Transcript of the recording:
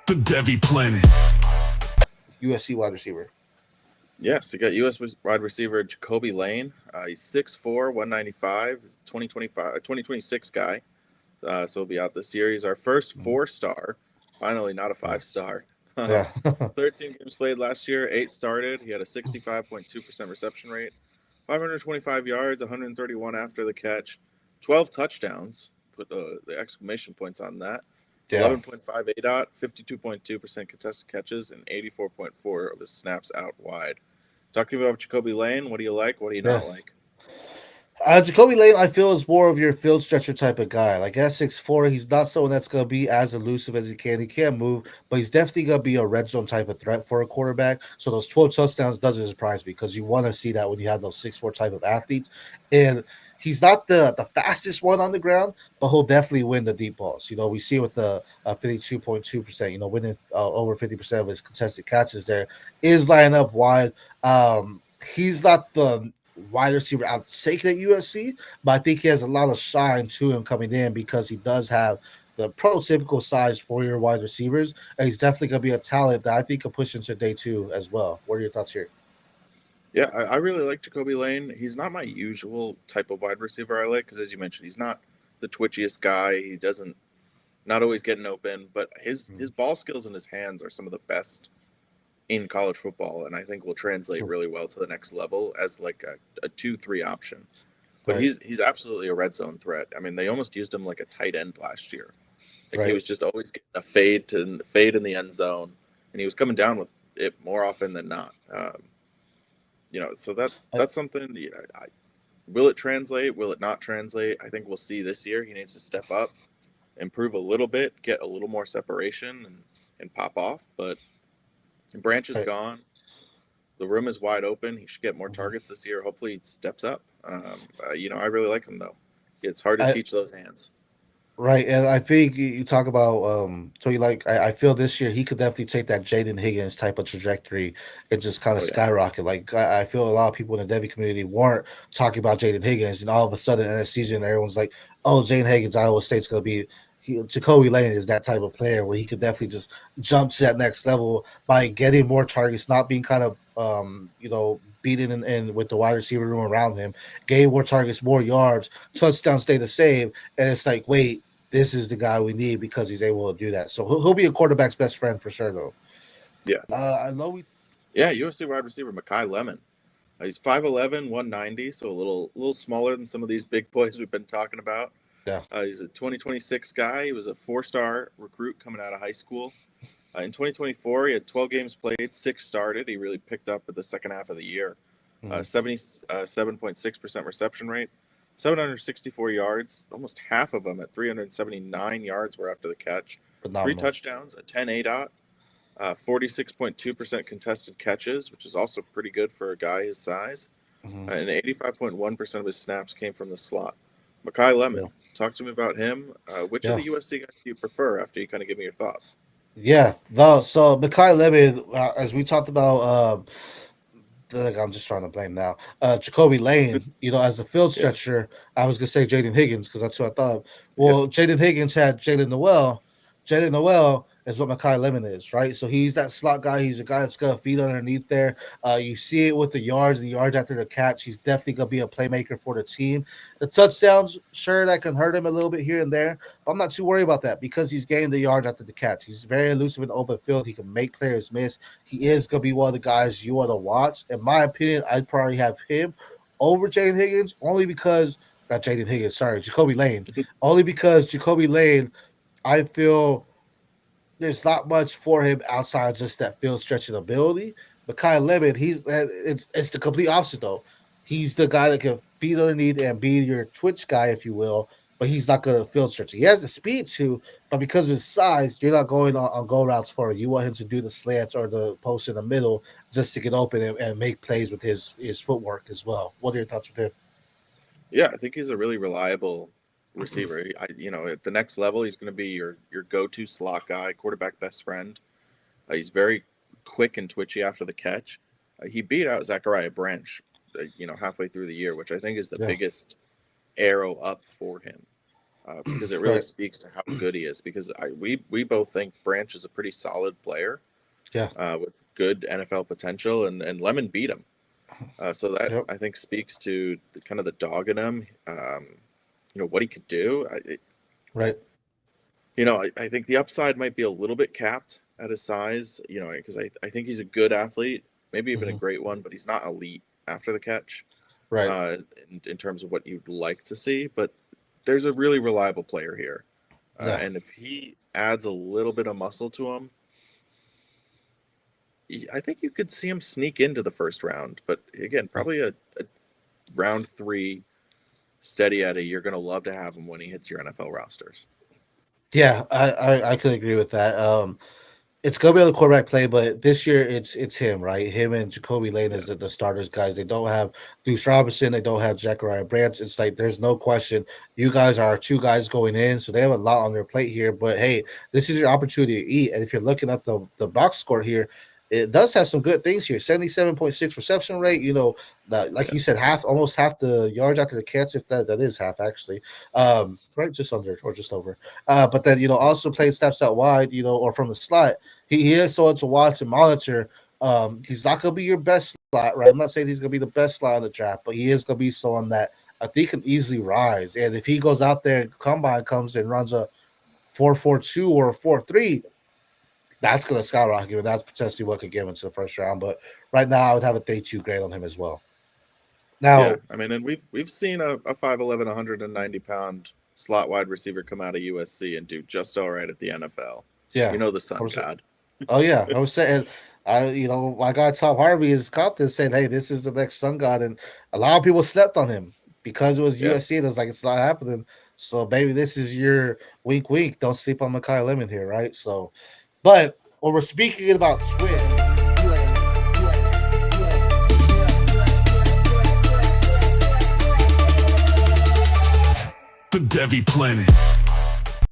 The Devy Planet. USC wide receiver. Yes, you got U.S. wide receiver JaKobi Lane. He's 6'4", 195, 2026 guy. So he'll be out this year. He's our first 4-star. Finally, not a 5-star. Yeah. 13 games played last year, 8 started. He had a 65.2% reception rate, 525 yards, 131 after the catch, 12 touchdowns. Put the exclamation points on that. Yeah. 11.5 ADOT, 52.2% contested catches, and 84.4 of his snaps out wide. Talk to me about JaKobi Lane. What do you like? What do you not like? JaKobi Lane, I feel, is more of your field stretcher type of guy. Like at 6'4", he's not someone that's going to be as elusive as he can. He can't move, but he's definitely going to be a red zone type of threat for a quarterback. So those 12 touchdowns doesn't surprise me because you want to see that when you have those 6'4" type of athletes. And he's not the fastest one on the ground, but he'll definitely win the deep balls. We see it with the 52.2%, winning over 50% of his contested catches there, is lining up wide. He's not the wide receiver I'm taking at USC, but I think he has a lot of shine to him coming in because he does have the prototypical size for your wide receivers, and he's definitely going to be a talent that I think could push into day 2 as well. What are your thoughts here? Yeah, I really like JaKobi Lane. He's not my usual type of wide receiver I like because, as you mentioned, he's not the twitchiest guy. He doesn't not always getting open, but his ball skills in his hands are some of the best in college football, and I think will translate really well to the next level as like a 2-3 option. But Right. he's absolutely a red zone threat. I mean, they almost used him like a tight end last year. Like Right. he was just always getting a fade in the end zone, and he was coming down with it more often than not. So that's something. Will it translate? Will it not translate? I think we'll see this year. He needs to step up, improve a little bit, get a little more separation, and pop off. But Branch is gone. The room is wide open. He should get more targets this year. Hopefully, he steps up. I really like him though. It's hard to teach those hands. Right, and I think you talk about so you like I feel this year he could definitely take that Jaden Higgins type of trajectory and just kind of skyrocket. Like I feel a lot of people in the Devy community weren't talking about Jaden Higgins, and all of a sudden in the season everyone's like, "Oh, Jaden Higgins, Iowa State's going to be." JaKobi Lane is that type of player where he could definitely just jump to that next level by getting more targets, not being kind of beaten in with the wide receiver room around him, gain more targets, more yards, touchdowns stay the same, and it's like, wait, this is the guy we need because he's able to do that. So he'll be a quarterback's best friend for sure, though. Yeah. I know USC wide receiver Makai Lemon. He's 5'11", 190, so a little smaller than some of these big boys we've been talking about. Yeah. He's a 2026 guy. He was a 4-star recruit coming out of high school. In 2024, he had 12 games played, 6 started. He really picked up at the second half of the year. 77.6% reception rate, 764 yards, almost half of them at 379 yards were after the catch. Phenomenal. 3 touchdowns, a 10 ADOT, 46.2% contested catches, which is also pretty good for a guy his size. And 85.1% of his snaps came from the slot. Makai Lemon, talk to me about him. Which of the USC guys do you prefer after you kind of give me your thoughts? Yeah, so Makai Lemon, as we talked about, I'm just trying to blame now. JaKobi Lane, as a field stretcher, I was gonna say Jaden Higgins because that's what I thought. Well, Jaden Higgins had Jalen Noel. Jalen Noel is what Makai Lemon is, right? So he's that slot guy. He's a guy that's gonna feed underneath there. You see it with the yards after the catch. He's definitely gonna be a playmaker for the team. The touchdowns, sure, that can hurt him a little bit here and there, but I'm not too worried about that because he's gained the yards after the catch. He's very elusive in the open field. He can make players miss. He is gonna be one of the guys you want to watch. In my opinion, I'd probably have him over Jaden Higgins only because not Jaden Higgins, sorry, JaKobi Lane. Only because JaKobi Lane, I feel there's not much for him outside just that field stretching ability. But Makai Lemon, it's the complete opposite though. He's the guy that can feed underneath and be your twitch guy, if you will, but he's not going to field stretch. He has the speed to, but because of his size, you're not going on go routes for him. You want him to do the slants or the post in the middle just to get open and make plays with his footwork as well. What are your thoughts with him? Yeah, I think he's a really reliable receiver. At the next level, he's going to be your go-to slot guy, quarterback best friend. He's very quick and twitchy after the catch. He beat out Zachariah Branch, halfway through the year, which I think is the biggest arrow up for him. because it really Right. speaks to how good he is. Because we both think Branch is a pretty solid player, Yeah. with good NFL potential, and Lemon beat him. So that, Yep. I think, speaks to kind of the dog in him. What he could do. Right. I think the upside might be a little bit capped at his size. Because I think he's a good athlete, maybe even a Mm-hmm. great one, but he's not elite after the catch. Right. In terms of what you'd like to see, but there's a really reliable player here, Yeah. and if he adds a little bit of muscle to him, I think you could see him sneak into the first round. But again, probably a round 3 steady Eddie. You're going to love to have him when he hits your NFL rosters. Yeah, I could agree with that. It's gonna be on the quarterback play, but this year it's him, right? Him and JaKobi Lane as the starters, guys. They don't have Duce Robinson, they don't have Zachariah Branch. It's like there's no question. You guys are 2 guys going in, so they have a lot on their plate here. But hey, this is your opportunity to eat. And if you're looking at the box score here, it does have some good things here. 77.6 reception rate. Like you said, almost half the yards after the catch, if that is half actually. Right, just under or just over. But then also playing steps out wide, or from the slot. He is someone to watch and monitor. He's not going to be your best slot, right? I'm not saying he's going to be the best slot in the draft, but he is going to be someone that I think can easily rise. And if he goes out there and combine comes and runs a 4.42 or a 4.3, that's going to skyrocket him. And that's potentially what could get him into the first round. But right now, I would have a day 2 grade on him as well. Now, yeah, I mean, and we've seen a 5'11", 190-pound slot wide receiver come out of USC and do just all right at the NFL. Yeah, the sun god. Oh yeah, I was saying, my guy Tom Harvey is confident saying, "Hey, this is the next sun god," and a lot of people slept on him because it was USC. And it's like it's not happening. So maybe this is your wink, wink. Don't sleep on Makai Lemon here, right? So, but when we're speaking about Twin. The Devy Planet.